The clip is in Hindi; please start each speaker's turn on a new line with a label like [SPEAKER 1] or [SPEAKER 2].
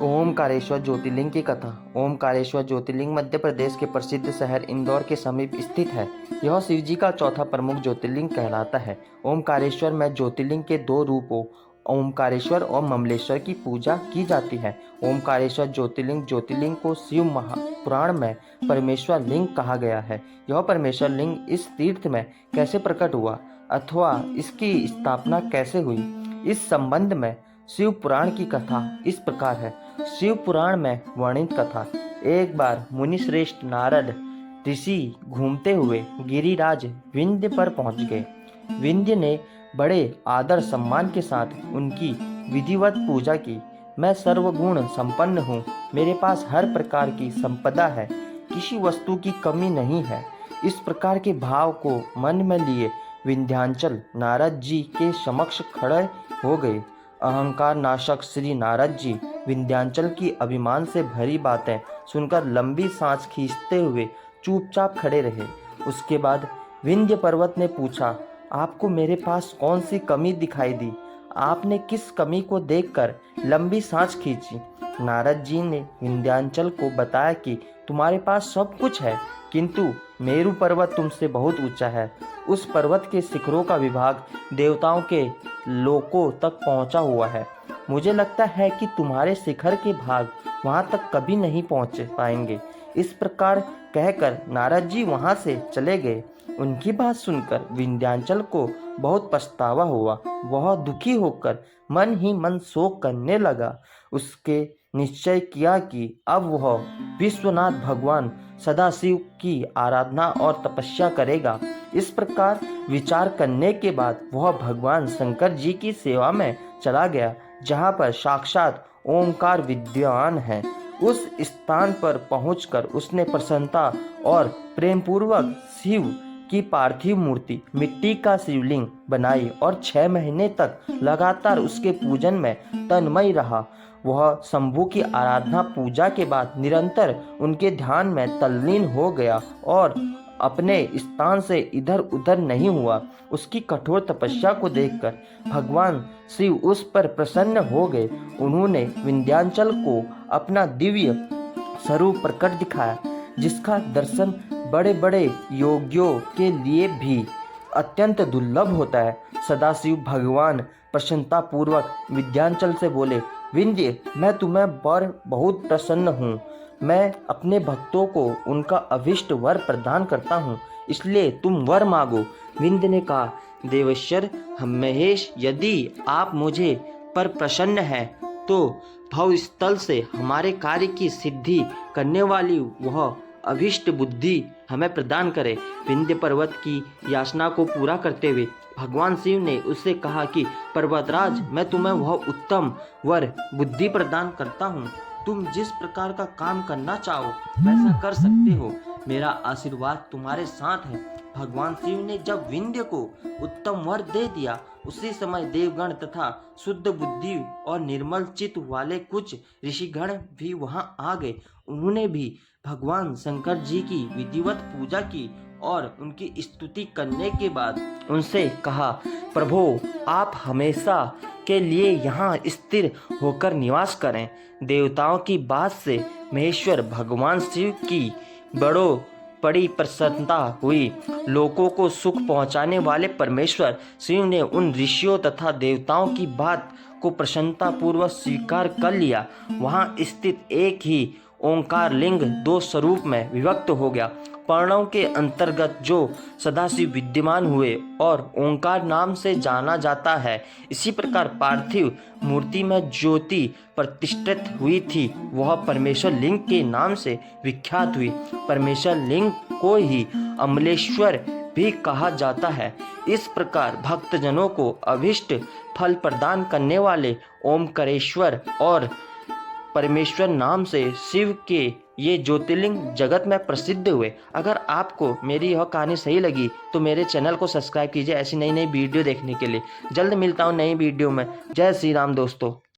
[SPEAKER 1] ओमकारेश्वर ज्योतिर्लिंग की कथा। ओमकारेश्वर ज्योतिर्लिंग मध्य प्रदेश के प्रसिद्ध शहर इंदौर के समीप स्थित है। यह शिव जी का चौथा प्रमुख ज्योतिर्लिंग कहलाता है। ओमकारेश्वर में ज्योतिर्लिंग के दो रूपों ओमकारेश्वर और ममलेश्वर की पूजा की जाती है। ओमकारेश्वर ज्योतिर्लिंग को शिव महापुराण में परमेश्वर लिंग कहा गया है। यह परमेश्वर लिंग इस तीर्थ में कैसे प्रकट हुआ अथवा इसकी स्थापना कैसे हुई, इस संबंध में शिव पुराण की कथा इस प्रकार है। शिव पुराण में वर्णित कथा। एक बार मुनि श्रेष्ठ नारद ऋषि घूमते हुए गिरिराज विंध्य पर पहुंच गए। विंध्य ने बड़े आदर सम्मान के साथ उनकी विधिवत पूजा की। मैं सर्वगुण संपन्न हूँ, मेरे पास हर प्रकार की संपदा है, किसी वस्तु की कमी नहीं है। इस प्रकार के भाव को मन में लिए विंध्याचल नारद जी के समक्ष खड़े हो गए। अहंकार नाशक श्री नारद जी विंध्याचल की अभिमान से भरी बातें सुनकर लंबी सांस खींचते हुए चुपचाप खड़े रहे। उसके बाद विंध्य पर्वत ने पूछा, आपको मेरे पास कौन सी कमी दिखाई दी? आपने किस कमी को देखकर लंबी सांस खींची? नारद जी ने विंध्याचल को बताया कि तुम्हारे पास सब कुछ है, किंतु मेरु पर्वत तुमसे बहुत ऊंचा है। उस पर्वत के शिखरों का विभाग देवताओं के लोकों तक पहुंचा हुआ है। मुझे लगता है कि तुम्हारे शिखर के भाग वहां तक कभी नहीं पहुंच पाएंगे। इस प्रकार कहकर नारद जी वहां से चले गए। उनकी बात सुनकर विंध्याचल को बहुत पछतावा हुआ। वह दुखी होकर मन ही मन शोक करने लगा। उसके निश्चय किया कि अब वह विश्वनाथ भगवान सदाशिव की आराधना और तपस्या करेगा। इस प्रकार विचार करने के बाद वह भगवान शंकर जी की सेवा में चला गया, जहाँ पर साक्षात ओमकार विद्यमान है। उस स्थान पर पहुंचकर उसने प्रसन्नता और प्रेमपूर्वक शिव की पार्थिव मूर्ति मिट्टी का शिवलिंग बनाई और 6 महीने तक लगातार उसके पूजन में तन्मय रहा। वह शंभु की आराधना पूजा के बाद निरंतर उनके ध्यान में तल्लीन हो गया और अपने स्थान से इधर उधर नहीं हुआ। उसकी कठोर तपस्या को देखकर भगवान शिव उस पर प्रसन्न हो गए। उन्होंने विंध्याचल को अपना दिव्य स्वरूप प्रकट दिखाया, जिसका दर्शन बड़े बड़े योगियों के लिए भी अत्यंत दुर्लभ होता है। सदाशिव भगवान प्रसन्नतापूर्वक विंध्याचल से बोले, विंध्य, मैं तुम्हें पर बहुत प्रसन्न हूँ। मैं अपने भक्तों को उनका अभिष्ट वर प्रदान करता हूँ, इसलिए तुम वर मांगो। विंध्य ने कहा, देवेश्वर महेश, यदि आप मुझे पर प्रसन्न हैं तो भवस्थल से हमारे कार्य की सिद्धि करने वाली वह अभिष्ट बुद्धि हमें प्रदान करे। विंध्य पर्वत की याचना को पूरा करते हुए भगवान शिव ने उससे कहा कि पर्वतराज, मैं तुम्हें वह उत्तम वर बुद्धि प्रदान करता हूँ। तुम जिस प्रकार का काम करना चाहो वैसा कर सकते हो। मेरा आशीर्वाद तुम्हारे साथ है। भगवान शिव ने जब विंध्य को उत्तम वर दे दिया, उसी समय देवगण तथा शुद्ध बुद्धि और निर्मल चित्त वाले कुछ ऋषिगण भी वहां आ गए। उन्होंने भी भगवान शंकर जी की विधिवत पूजा की और उनकी स्तुति करने के बाद उनसे कहा, प्रभु, आप हमेशा के लिए यहाँ स्थिर होकर निवास करें। देवताओं की बात से महेश्वर भगवान शिव की बड़ी प्रसन्नता हुई। लोगों को सुख पहुँचाने वाले परमेश्वर शिव ने उन ऋषियों तथा देवताओं की बात को प्रसन्नतापूर्वक स्वीकार कर लिया। वहाँ स्थित एक ही ओंकार लिंग 2 स्वरूप में विभक्त हो गया। पर्णों के अंतर्गत जो सदाशिव विद्यमान हुए और ओंकार नाम से जाना जाता है, इसी प्रकार पार्थिव मूर्ति में ज्योति प्रतिष्ठित हुई थी, वह परमेश्वर लिंग के नाम से विख्यात हुई। परमेश्वर लिंग को ही अमलेश्वर भी कहा जाता है। इस प्रकार भक्तजनों को अभिष्ट फल प्रदान करने वाले ओमकारेश्वर और परमेश्वर नाम से शिव के ये ज्योतिर्लिंग जगत में प्रसिद्ध हुए। अगर आपको मेरी यह कहानी सही लगी तो मेरे चैनल को सब्सक्राइब कीजिए ऐसी नई नई वीडियो देखने के लिए। जल्द मिलता हूँ नई वीडियो में। जय श्री राम दोस्तों।